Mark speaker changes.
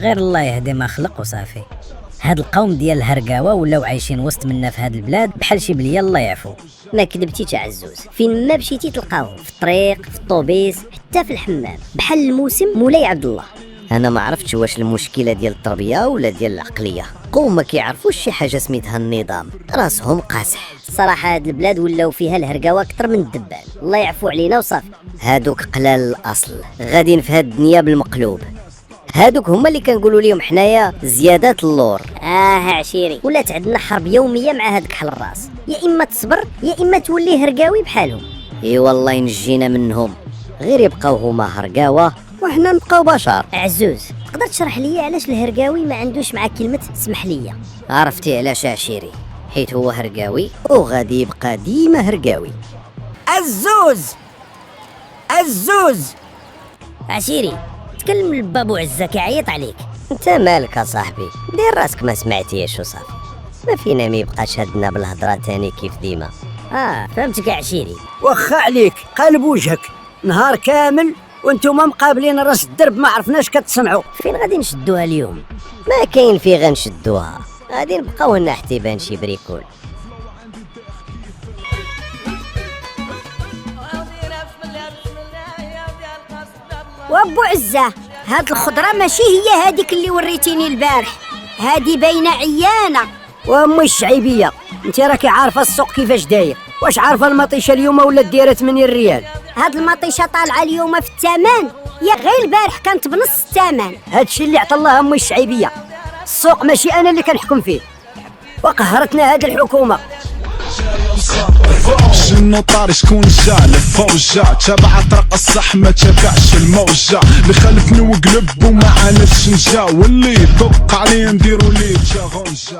Speaker 1: غير الله يهدي ما خلق وصافي. هاد القوم ديال الهرقاوه ولاو عايشين وسط منا في هاد البلاد بحال شي بليه الله يعفو.
Speaker 2: ما كذبتي تا عزوز، فين ما مشيتي تلقاوهم، في الطريق، في الطوبيس، حتى في الحمام، بحال الموسم مولاي عبد الله.
Speaker 3: انا ما عرفتش واش المشكله ديال التربيه ولا ديال العقليه. قوم ما كيعرفوش شي حاجه سميتها النظام، راسهم قاصح.
Speaker 2: الصراحه هاد البلاد ولاو فيها الهرقاوه اكثر من الدبان، الله يعفو علينا وصافي.
Speaker 3: هادوك قلال الاصل غاديين في هاد الدنيا بالمقلوب. هادوك هما اللي كنقولوا لهم حنايا زيادات اللور.
Speaker 2: عشيري، ولات عندنا حرب يوميه مع هاد كحل الراس، يا اما تصبر يا اما تولي هرقاوي بحالهم.
Speaker 3: اي والله ينجينا منهم، غير يبقاو هما هرقاوه وحنا نبقاو بشر.
Speaker 2: عزوز، تقدر تشرح لي علاش الهرقاوي ما عندوش مع كلمه اسمح لي؟
Speaker 3: عرفتي علاش عشيري؟ حيت هو هرقاوي وغادي يبقى ديما هرقاوي.
Speaker 4: الزوز
Speaker 2: عشيري، تكلم لبابو عزة كيعيط عليك.
Speaker 3: انت مالك صاحبي؟ دير راسك ما سمعتيش وصافي، ما فينا ما يبقاش هدنا بالهضره تاني كيف ديما.
Speaker 2: فهمتك يا عشيري.
Speaker 4: واخا عليك قلب وجهك نهار كامل وانتم مقابلين راس الدرب ما عرفناش كتصنعوا.
Speaker 2: فين غادي نشدوها اليوم؟
Speaker 3: ما كاين في غنشدوها، غادي نبقاو لنا حتى يبان شي بريكول.
Speaker 5: وابو عزة، هاد الخضرة ماشي هي هاديك اللي وريتيني البارح، هادي باينة عيانة.
Speaker 4: وامي الشعيبيه، انت راكي عارفه السوق كيفاش داير، واش عارفه المطيشه اليوم ولا دايره 8 ريال؟
Speaker 5: هاد المطيشة طالعة اليوم في الثمن، يا غير البارح كانت بنص الثمن.
Speaker 4: هادشي اللي عطا الله امي الشعيبيه، السوق ماشي انا اللي كنحكم فيه، وقهرتنا هاد الحكومه.
Speaker 6: شنو طاري شكون جا للفوجة، تبع طرق الصح ما تبعش الموجة، اللي خلفني وقلب وما عرفش نجا، واللي يدق عليه نديرو ليه جا غنجا.